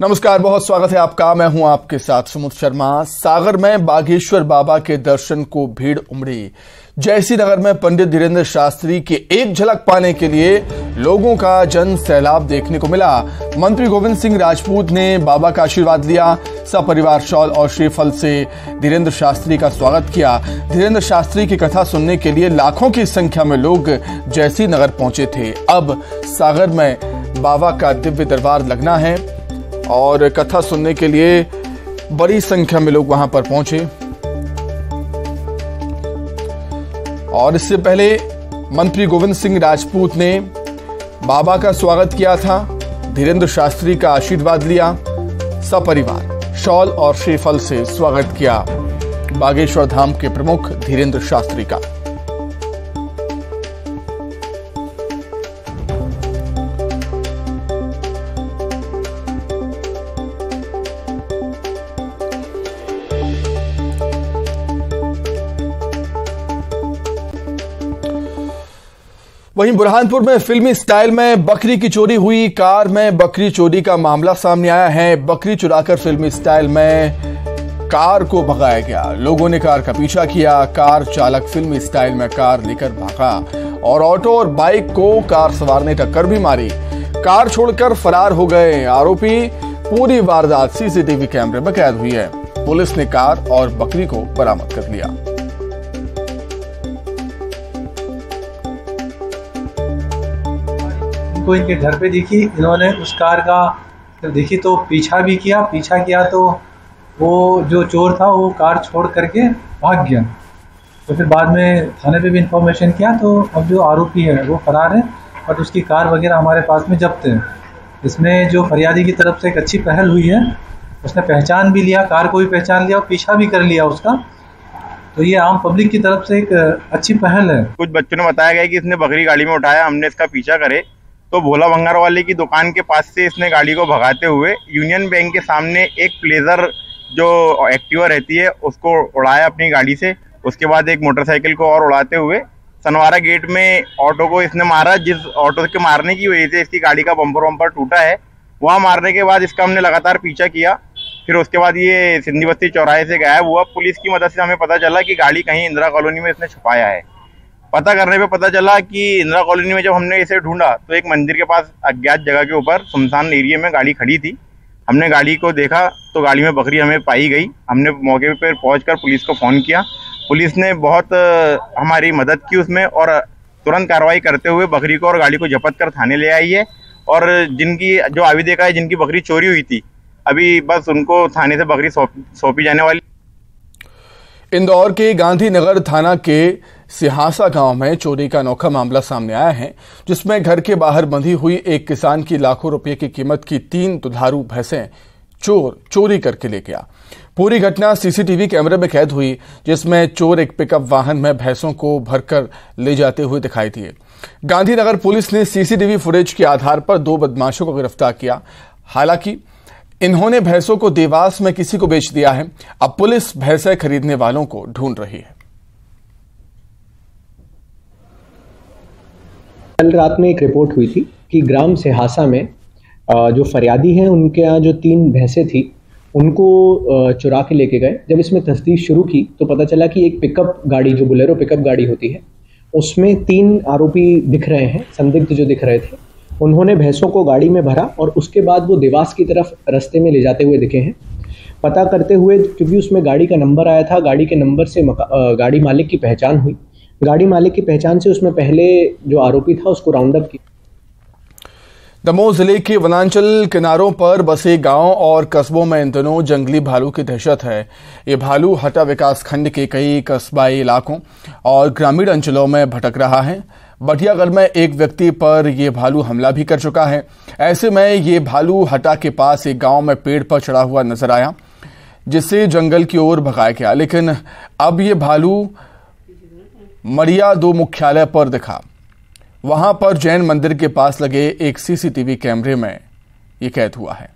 नमस्कार, बहुत स्वागत है आपका। मैं हूं आपके साथ समुद्र शर्मा। सागर में बागेश्वर बाबा के दर्शन को भीड़ उमड़ी। जयसी नगर में पंडित धीरेन्द्र शास्त्री की एक झलक पाने के लिए लोगों का जन सैलाब देखने को मिला। मंत्री गोविंद सिंह राजपूत ने बाबा का आशीर्वाद लिया। सपरिवार शॉल और श्रीफल से धीरेन्द्र शास्त्री का स्वागत किया। धीरेन्द्र शास्त्री की कथा सुनने के लिए लाखों की संख्या में लोग जयसी नगर पहुंचे थे। अब सागर में बाबा का दिव्य दरबार लगना है और कथा सुनने के लिए बड़ी संख्या में लोग वहां पर पहुंचे। और इससे पहले मंत्री गोविंद सिंह राजपूत ने बाबा का स्वागत किया था, धीरेन्द्र शास्त्री का आशीर्वाद लिया, सपरिवार शॉल और श्रीफल से स्वागत किया बागेश्वर धाम के प्रमुख धीरेन्द्र शास्त्री का। वहीं बुरहानपुर में फिल्मी स्टाइल में बकरी की चोरी हुई। कार में बकरी चोरी का मामला सामने आया है। बकरी चुराकर फिल्मी स्टाइल में कार को भगाया गया। लोगों ने कार का पीछा किया। कार चालक फिल्मी स्टाइल में कार लेकर भागा और ऑटो और बाइक को कार सवार ने टक्कर भी मारी। कार छोड़कर फरार हो गए आरोपी। पूरी वारदात सीसीटीवी कैमरे में कैद हुई है। पुलिस ने कार और बकरी को बरामद कर लिया। को इनके घर पे दिखी, इन्होंने उस कार का देखी तो पीछा किया तो वो जो चोर था वो कार छोड़ करके भाग गया। तो फिर बाद में थाने पे भी इंफॉर्मेशन किया तो अब जो आरोपी है वो फरार है और उसकी कार वगैरह हमारे पास में जब्त है। इसमें जो फरियादी की तरफ से एक अच्छी पहल हुई है, उसने पहचान भी लिया, कार को भी पहचान लिया और पीछा भी कर लिया उसका। तो ये आम पब्लिक की तरफ से एक अच्छी पहल है। कुछ बच्चों ने बताया गया कि इसने बकरी गाड़ी में उठाया, हमने इसका पीछा करे तो भोला भंगार वाले की दुकान के पास से इसने गाड़ी को भगाते हुए यूनियन बैंक के सामने एक प्लेजर जो एक्टिवा रहती है उसको उड़ाया अपनी गाड़ी से। उसके बाद एक मोटरसाइकिल को और उड़ाते हुए सनवारा गेट में ऑटो को इसने मारा। जिस ऑटो के मारने की वजह से इसकी गाड़ी का बम्पर टूटा है, वहाँ मारने के बाद इसका हमने लगातार पीछा किया। फिर उसके बाद ये सिंधी बस्ती चौराहे से गायब हुआ। पुलिस की मदद से हमें पता चला कि गाड़ी कहीं इंदिरा कॉलोनी में इसने छुपाया है। पता करने पे पता चला कि इंदिरा कॉलोनी में जब हमने इसे ढूंढा तो एक मंदिर के पास अज्ञात जगह के ऊपर सुनसान एरिया में गाड़ी खड़ी थी। हमने गाड़ी को देखा तो गाड़ी में बकरी हमें पाई गई। हमने मौके पर पहुंचकर पुलिस को फ़ोन किया। पुलिस ने बहुत हमारी मदद की उसमें और तुरंत कार्रवाई करते हुए बकरी को और गाड़ी को जब्त कर थाने ले आई है। और जिनकी जो अभी देखा है जिनकी बकरी चोरी हुई थी, अभी बस उनको थाने से बकरी सौंपी जाने वाली। इंदौर के गांधीनगर थाना के सिहासा गांव में चोरी का अनोखा मामला सामने आया है, जिसमें घर के बाहर बंधी हुई एक किसान की लाखों रुपए की कीमत की 3 दुधारू भैंसें चोर चोरी करके ले गया। पूरी घटना सीसीटीवी कैमरे में कैद हुई, जिसमें चोर एक पिकअप वाहन में भैंसों को भरकर ले जाते हुए दिखाई दिए। गांधीनगर पुलिस ने सीसीटीवी फुटेज के आधार पर 2 बदमाशों को गिरफ्तार किया। हालांकि इन्होंने भैंसों को देवास में किसी को बेच दिया है। अब पुलिस भैंसें खरीदने वालों को ढूंढ रही है। कल रात में एक रिपोर्ट हुई थी कि ग्राम सिहासा में जो फरियादी हैं उनके यहाँ जो 3 भैंसें थी उनको चुरा के लेके गए। जब इसमें तफ्तीश शुरू की तो पता चला कि एक पिकअप गाड़ी, जो बोलेरो पिकअप गाड़ी होती है, उसमें 3 आरोपी दिख रहे हैं, संदिग्ध जो दिख रहे थे। उन्होंने भैंसों को गाड़ी में भरा और उसके बाद वो देवास की तरफ रास्ते में ले जाते हुए दिखे हैं। पता करते हुए, क्योंकि उसमें गाड़ी का नंबर आया था, गाड़ी के नंबर से गाड़ी मालिक की पहचान हुई। गाड़ी मालिक की पहचान से उसमें पहले जो आरोपी था उसको राउंड अप किया। दमोह जिले के वनांचल किनारों पर बसे गांव और कस्बों में इन दिनों जंगली भालू की दहशत है। ये भालू हटा विकास खंड के कई कस्बाई इलाकों और ग्रामीण अंचलों में भटक रहा है। बटियागढ़ में एक व्यक्ति पर यह भालू हमला भी कर चुका है। ऐसे में ये भालू हटा के पास एक गांव में पेड़ पर चढ़ा हुआ नजर आया, जिसे जंगल की ओर भगाया गया। लेकिन अब ये भालू मड़िया 2 मुख्यालय पर दिखा। वहां पर जैन मंदिर के पास लगे एक सीसीटीवी कैमरे में यह कैद हुआ है।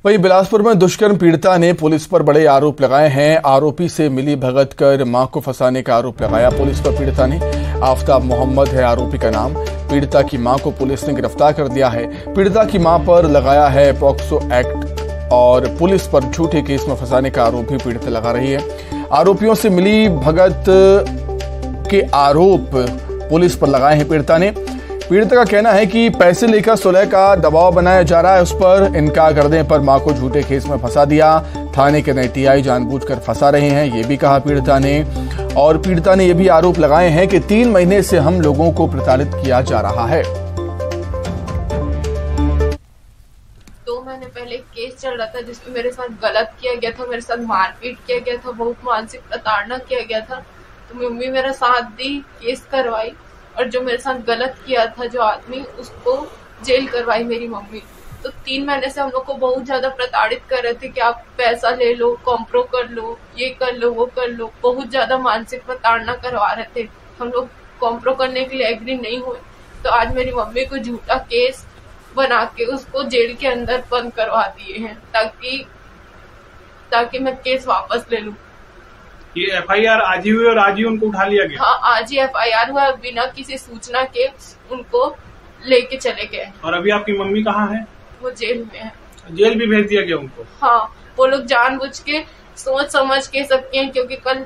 वहीं बिलासपुर में दुष्कर्म पीड़िता ने पुलिस पर बड़े आरोप लगाए हैं। आरोपी से मिली भगत कर मां को फंसाने का आरोप लगाया पुलिस पर पीड़िता ने। आफ्ताब मोहम्मद है आरोपी का नाम। पीड़िता की मां को पुलिस ने गिरफ्तार कर लिया है। पीड़िता की मां पर लगाया है पॉक्सो एक्ट और पुलिस पर झूठे केस में फंसाने का आरोप भी पीड़िता लगा रही है। आरोपियों से मिली भगत के आरोप पुलिस पर लगाए हैं पीड़िता ने। पीड़िता का कहना है कि पैसे लेकर सुलह का दबाव बनाया जा रहा है उस पर। इनकार करने पर मां को झूठे केस में फंसा दिया। थाने के नए टीआई जानबूझकर फंसा रहे हैं, ये भी कहा पीड़िता ने। और पीड़िता ने यह भी आरोप लगाए हैं कि 3 महीने से हम लोगों को प्रताड़ित किया जा रहा है। 2 महीने पहले केस चल रहा था जिसमें मेरे साथ गलत किया गया था, मेरे साथ मारपीट किया गया था, बहुत मानसिक प्रताड़ना किया गया था। तो मम्मी मेरा साथ दी, केस करवाई और जो मेरे साथ गलत किया था जो आदमी, उसको जेल करवाई मेरी मम्मी। तो 3 महीने से हम लोग को बहुत ज्यादा प्रताड़ित कर रहे थे कि आप पैसा ले लो, कॉम्प्रो कर लो, ये कर लो, वो कर लो। बहुत ज्यादा मानसिक प्रताड़ना करवा रहे थे। हम लोग कॉम्प्रो करने के लिए एग्री नहीं हुए। तो आज मेरी मम्मी को झूठा केस बना के उसको जेल के अंदर बंद करवा दिए हैं ताकि मैं केस वापस ले लूं। ये एफआईआर आज ही हुई और आज ही उनको उठा लिया गया? हाँ, आज ही एफआईआर हुआ, बिना किसी सूचना के उनको लेके चले गए। और अभी आपकी मम्मी कहाँ है? वो जेल में है। जेल भी भेज दिया गया उनको? हाँ, वो लोग जानबूझ के सोच समझ के सब किए, क्योंकि कल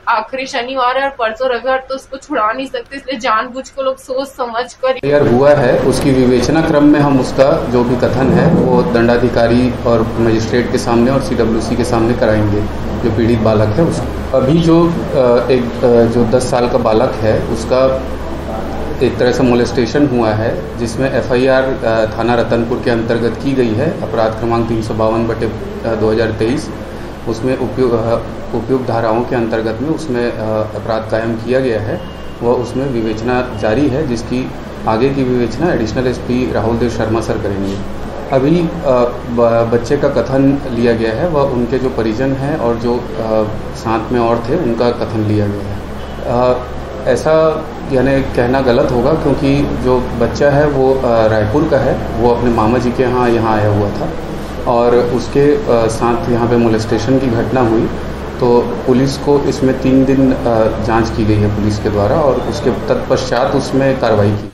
आखिरी शनिवार है और परसों रविवार, तो उसको छुड़ा नहीं सकते, इसलिए जानबूझ के लोग सोच समझ कर एफआईआर हुआ है। उसकी विवेचना क्रम में हम उसका जो भी कथन है वो दंडाधिकारी और मजिस्ट्रेट के सामने और सीडब्ल्यूसी के सामने कराएंगे। जो पीड़ित बालक है उसको अभी जो 10 साल का बालक है उसका एक तरह से मोलेस्टेशन हुआ है, जिसमें एफआईआर थाना रतनपुर के अंतर्गत की गई है। अपराध क्रमांक 352/2023 उसमें उपयुक्त धाराओं के अंतर्गत में उसमें अपराध कायम किया गया है। वह उसमें विवेचना जारी है, जिसकी आगे की विवेचना additional SP Rahul Dev Sharma sir करेंगे। अभी बच्चे का कथन लिया गया है, वह उनके जो परिजन हैं और जो साथ में और थे उनका कथन लिया गया है। ऐसा यानी कहना गलत होगा, क्योंकि जो बच्चा है वो रायपुर का है। वो अपने मामा जी के यहाँ आया हुआ था और उसके साथ यहाँ पे मोलेस्टेशन की घटना हुई। तो पुलिस को इसमें 3 दिन जांच की गई है पुलिस के द्वारा और उसके तत्पश्चात उसमें कार्रवाई की।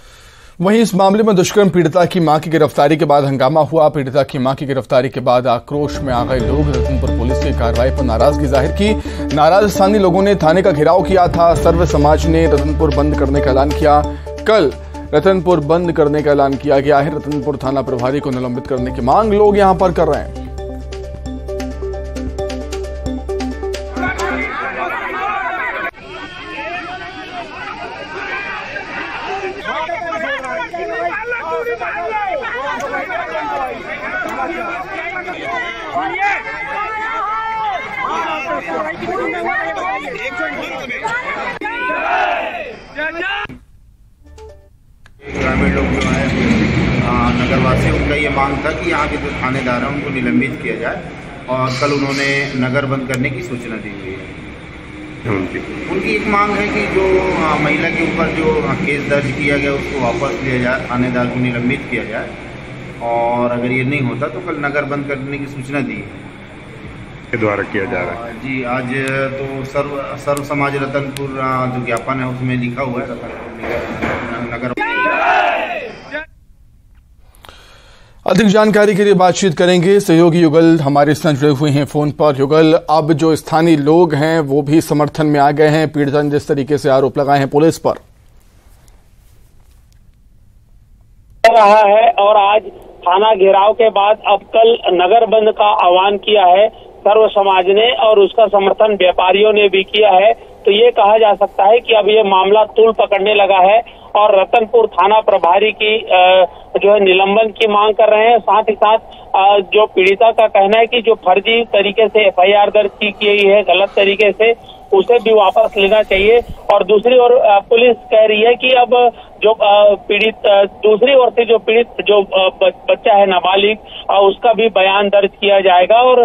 वहीं इस मामले में दुष्कर्म पीड़िता की मां की गिरफ्तारी के बाद हंगामा हुआ। पीड़िता की मां की गिरफ्तारी के बाद आक्रोश में आ गए लोग। रतनपुर पुलिस की कार्रवाई पर नाराजगी जाहिर की। नाराज स्थानीय लोगों ने थाने का घेराव किया था। सर्व समाज ने रतनपुर बंद करने का ऐलान किया। कल रतनपुर बंद करने का ऐलान किया गया है। रतनपुर थाना प्रभारी को निलंबित करने की मांग लोग यहां पर कर रहे हैं। ग्रामीण लोग जो है नगरवासी, उनका ये मांग था कि यहाँ के जो थानेदार हैं उनको निलंबित किया जाए और कल उन्होंने नगर बंद करने की सूचना दी हुई है। उनकी एक मांग है कि जो महिला के ऊपर जो केस दर्ज किया गया उसको वापस लिया जाए, थानेदार को निलंबित किया जाए और अगर ये नहीं होता तो कल नगर बंद करने की सूचना दी के द्वारा किया जा रहा है। जी, आज तो सर्व समाज रतनपुर जो ज्ञापन है उसमें लिखा हुआ है रतनपुर नगर। अधिक जानकारी के लिए बातचीत करेंगे सहयोगी युगल हमारे साथ जुड़े हुए हैं फोन पर। युगल, अब जो स्थानीय लोग हैं वो भी समर्थन में आ गए हैं। पीड़िता ने जिस तरीके से आरोप लगाए हैं पुलिस पर रहा है और आज थाना घेराव के बाद अब कल नगर बंद का आह्वान किया है सर्व समाज ने और उसका समर्थन व्यापारियों ने भी किया है। तो ये कहा जा सकता है कि अब ये मामला तूल पकड़ने लगा है और रतनपुर थाना प्रभारी की जो है निलंबन की मांग कर रहे हैं। साथ ही साथ जो पीड़िता का कहना है कि जो फर्जी तरीके से एफआईआर दर्ज की गई है गलत तरीके से, उसे भी वापस लेना चाहिए। और दूसरी ओर पुलिस कह रही है कि अब जो पीड़ित दूसरी ओर से जो पीड़ित जो बच्चा है नाबालिग, उसका भी बयान दर्ज किया जाएगा और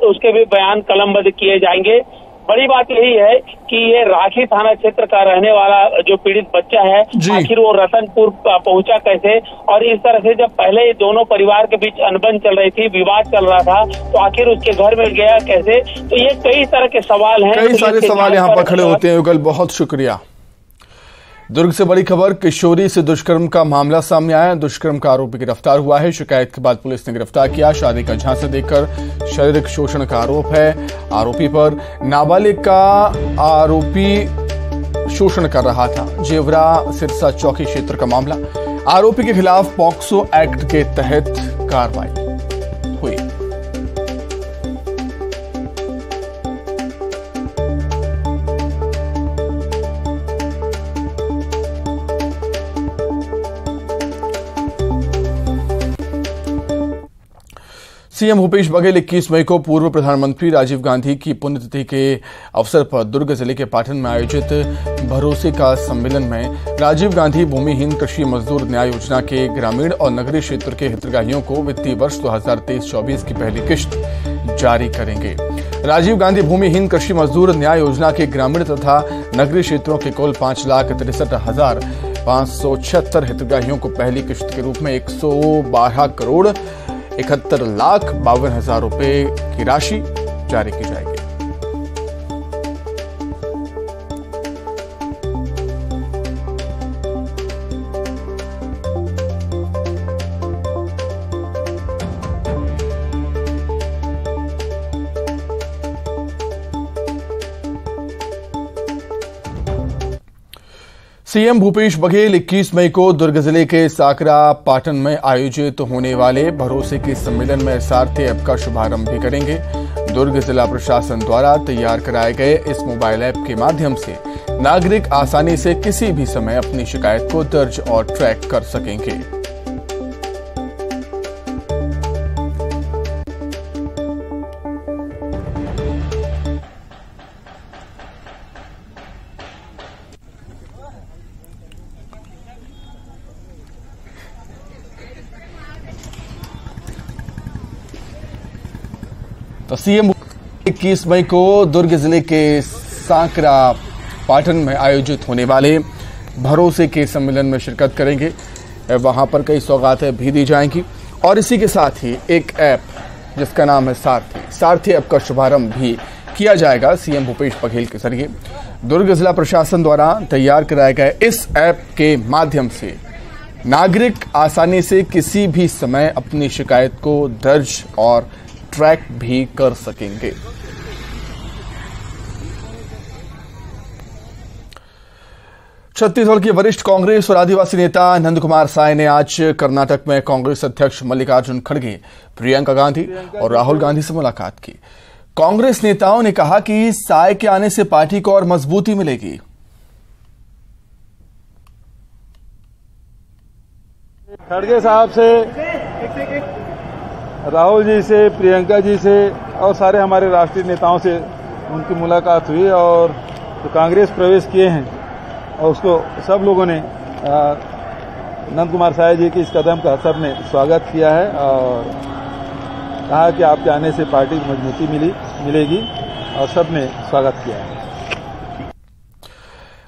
उसके भी बयान कलमबद्ध किए जाएंगे। बड़ी बात यही है कि ये राखी थाना क्षेत्र का रहने वाला जो पीड़ित बच्चा है, आखिर वो रतनपुर पहुंचा कैसे, और इस तरह से जब पहले दोनों परिवार के बीच अनबन चल रही थी, विवाद चल रहा था, तो आखिर उसके घर में गया कैसे। तो ये कई तरह के सवाल हैं, कई सारे सवाल यहाँ पर खड़े होते हैं। युगल, बहुत शुक्रिया। दुर्ग से बड़ी खबर, किशोरी से दुष्कर्म का मामला सामने आया। दुष्कर्म का आरोपी गिरफ्तार हुआ है। शिकायत के बाद पुलिस ने गिरफ्तार किया। शादी का झांसा देकर शारीरिक शोषण का आरोप है आरोपी पर। नाबालिग का आरोपी शोषण कर रहा था। जेवरा सिरसा चौकी क्षेत्र का मामला। आरोपी के खिलाफ पॉक्सो एक्ट के तहत कार्रवाई हुई। सीएम भूपेश बघेल 21 मई को पूर्व प्रधानमंत्री राजीव गांधी की पुण्यतिथि के अवसर पर दुर्ग जिले के पाटन में आयोजित भरोसे का सम्मेलन में राजीव गांधी भूमिहीन कृषि मजदूर न्याय योजना के ग्रामीण और नगरीय क्षेत्र के हितग्राहियों को वित्तीय वर्ष 2023-24 की पहली किश्त जारी करेंगे। राजीव गांधी भूमिहीन कृषि मजदूर न्याय योजना के ग्रामीण तथा नगरीय क्षेत्रों के कुल 5,63,576 हितग्राहियों को पहली किश्त के रूप में 112,71,52,52 रुपए की राशि जारी की जाएगी। सीएम भूपेश बघेल 21 मई को दुर्ग जिले के साकरा पाटन में आयोजित होने वाले भरोसे के सम्मेलन में सारथी ऐप का शुभारंभ भी करेंगे। दुर्ग जिला प्रशासन द्वारा तैयार कराए गए इस मोबाइल ऐप के माध्यम से नागरिक आसानी से किसी भी समय अपनी शिकायत को दर्ज और ट्रैक कर सकेंगे। तो सीएम 21 मई को दुर्ग जिले के साकरा पाटन में आयोजित होने वाले भरोसे के सम्मेलन में शिरकत करेंगे। वहां पर कई सौगातें भी दी जाएंगी और इसी के साथ ही एक ऐप जिसका नाम है सारथी ऐप का शुभारंभ भी किया जाएगा सीएम भूपेश बघेल के जरिए। दुर्ग जिला प्रशासन द्वारा तैयार कराए गए इस ऐप के माध्यम से नागरिक आसानी से किसी भी समय अपनी शिकायत को दर्ज और ट्रैक भी कर सकेंगे। छत्तीसगढ़ के वरिष्ठ कांग्रेस और आदिवासी नेता नंद कुमार साय ने आज कर्नाटक में कांग्रेस अध्यक्ष मल्लिकार्जुन खड़गे, प्रियंका गांधी और राहुल गांधी से मुलाकात की। कांग्रेस नेताओं ने कहा कि साय के आने से पार्टी को और मजबूती मिलेगी। खड़गे साहब से, राहुल जी से, प्रियंका जी से और सारे हमारे राष्ट्रीय नेताओं से उनकी मुलाकात हुई और जो कांग्रेस प्रवेश किए हैं और उसको सब लोगों ने नंद कुमार साय जी के इस कदम का सबने स्वागत किया है और कहा कि आपके आने से पार्टी को मजबूती मिलेगी और सबने स्वागत किया है।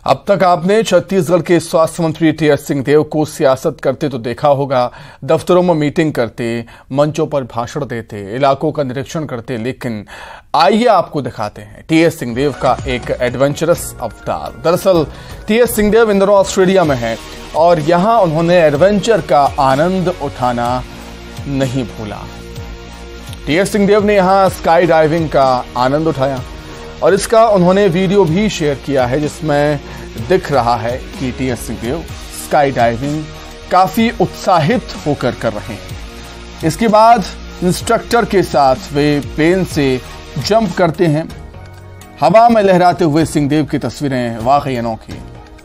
अब तक आपने छत्तीसगढ़ के स्वास्थ्य मंत्री टीएस सिंहदेव को सियासत करते तो देखा होगा, दफ्तरों में मीटिंग करते, मंचों पर भाषण देते, इलाकों का निरीक्षण करते, लेकिन आइए आपको दिखाते हैं टीएस सिंहदेव का एक एडवेंचरस अवतार। दरअसल टीएस सिंहदेव इन दिनों ऑस्ट्रेलिया में हैं और यहां उन्होंने एडवेंचर का आनंद उठाना नहीं भूला। टीएस सिंहदेव ने यहां स्काई डाइविंग का आनंद उठाया और इसका उन्होंने वीडियो भी शेयर किया है जिसमें दिख रहा है कि टीएस सिंहदेव स्काई डाइविंग काफी उत्साहित होकर कर रहे हैं। इसके बाद इंस्ट्रक्टर के साथ वे प्लेन से जंप करते हैं। हवा में लहराते हुए सिंहदेव की तस्वीरें वाकई अनोखी।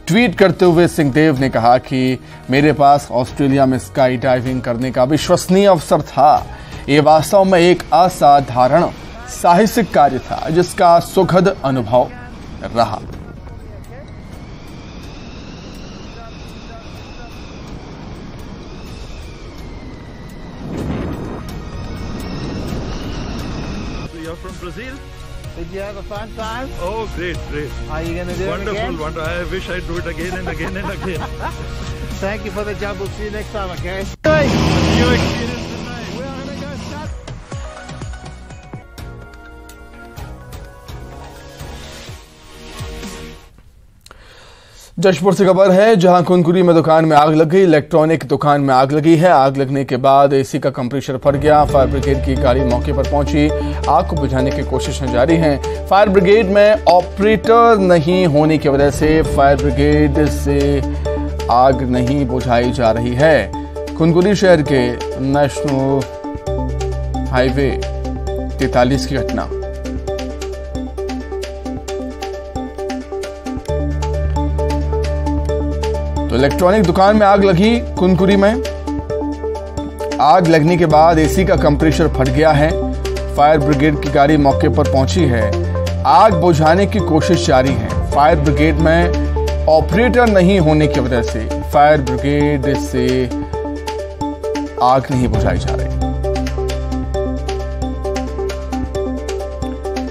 ट्वीट करते हुए सिंहदेव ने कहा कि मेरे पास ऑस्ट्रेलिया में स्काई डाइविंग करने का विश्वसनीय अवसर था। ये वास्तव में एक असाधारण साहसिक कार्य था जिसका सुखद अनुभव रहा। Did you have a fun time? Oh, great. Are you going to do it again? Wonderful. I wish I'd do it again and again and again. Thank you for the job. We'll see you next time, okay? New experience tonight. We're going to go start. Jashpur से खबर है, जहां कुनकुरी में दुकान में आग लग गई। इलेक्ट्रॉनिक दुकान में आग लगी है। आग लगने के बाद एसी का कंप्रेसर फट गया। फायर ब्रिगेड की गाड़ी मौके पर पहुंची। आग को बुझाने की कोशिशें जारी हैं। फायर ब्रिगेड में ऑपरेटर नहीं होने की वजह से फायर ब्रिगेड से आग नहीं बुझाई जा रही है। कुनकुरी शहर के नेशनल हाईवे 43 की घटना। तो इलेक्ट्रॉनिक दुकान में आग लगी कुनकुरी में। आग लगने के बाद एसी का कंप्रेसर फट गया है। फायर ब्रिगेड की गाड़ी मौके पर पहुंची है। आग बुझाने की कोशिश जारी है। फायर ब्रिगेड में ऑपरेटर नहीं होने की वजह से फायर ब्रिगेड से आग नहीं बुझाई जा रही।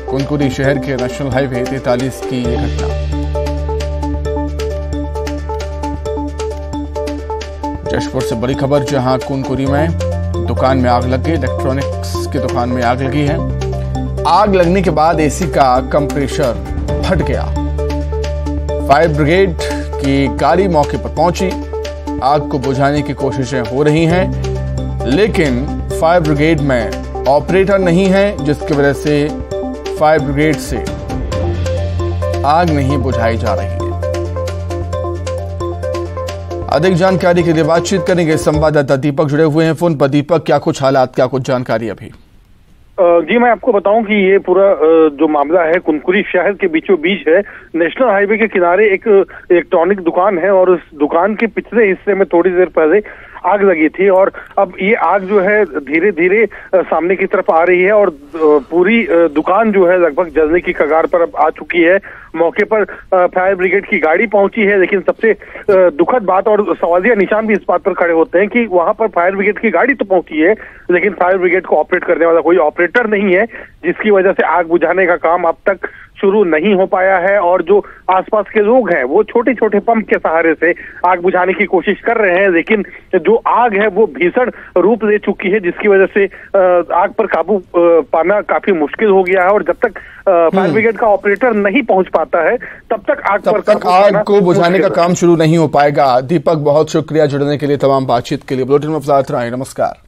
कुनकुरी शहर के नेशनल हाईवे 43 की ये घटना। जशपुर से बड़ी खबर, जहां कुनकुरी में दुकान में आग लग गई। इलेक्ट्रॉनिक्स की दुकान में आग लगी है। आग लगने के बाद एसी का कंप्रेसर फट गया। फायर ब्रिगेड की गाड़ी मौके पर पहुंची। आग को बुझाने की कोशिशें हो रही हैं, लेकिन फायर ब्रिगेड में ऑपरेटर नहीं है, जिसकी वजह से फायर ब्रिगेड से आग नहीं बुझाई जा रही है। अधिक जानकारी के लिए बातचीत करेंगे संवाददाता दीपक जुड़े हुए हैं फोन पर। दीपक, क्या कुछ हालात, क्या कुछ जानकारी अभी? जी, मैं आपको बताऊं कि ये पूरा जो मामला है कुनकुरी शहर के बीचों बीच है। नेशनल हाईवे के किनारे एक इलेक्ट्रॉनिक दुकान है और उस दुकान के पिछले हिस्से में थोड़ी देर पहले आग लगी थी और अब ये आग जो है धीरे धीरे सामने की तरफ आ रही है और पूरी दुकान जो है लगभग जलने की कगार पर अब आ चुकी है। मौके पर फायर ब्रिगेड की गाड़ी पहुंची है, लेकिन सबसे दुखद बात और सवालिया निशान भी इस बात पर खड़े होते हैं कि वहां पर फायर ब्रिगेड की गाड़ी तो पहुंची है, लेकिन फायर ब्रिगेड को ऑपरेट करने वाला कोई ऑपरेटर नहीं है, जिसकी वजह से आग बुझाने का काम अब तक शुरू नहीं हो पाया है। और जो आसपास के लोग हैं वो छोटे छोटे पंप के सहारे से आग बुझाने की कोशिश कर रहे हैं, लेकिन जो आग है वो भीषण रूप ले चुकी है, जिसकी वजह से आग पर काबू पाना काफी मुश्किल हो गया है। और जब तक फायर ब्रिगेड का ऑपरेटर नहीं पहुंच पाता है तब तक आग को बुझाने का काम शुरू नहीं हो पाएगा। दीपक, बहुत शुक्रिया जुड़ने के लिए, तमाम बातचीत के लिए। बुलेटिन में फिलहाल इतना ही। नमस्कार।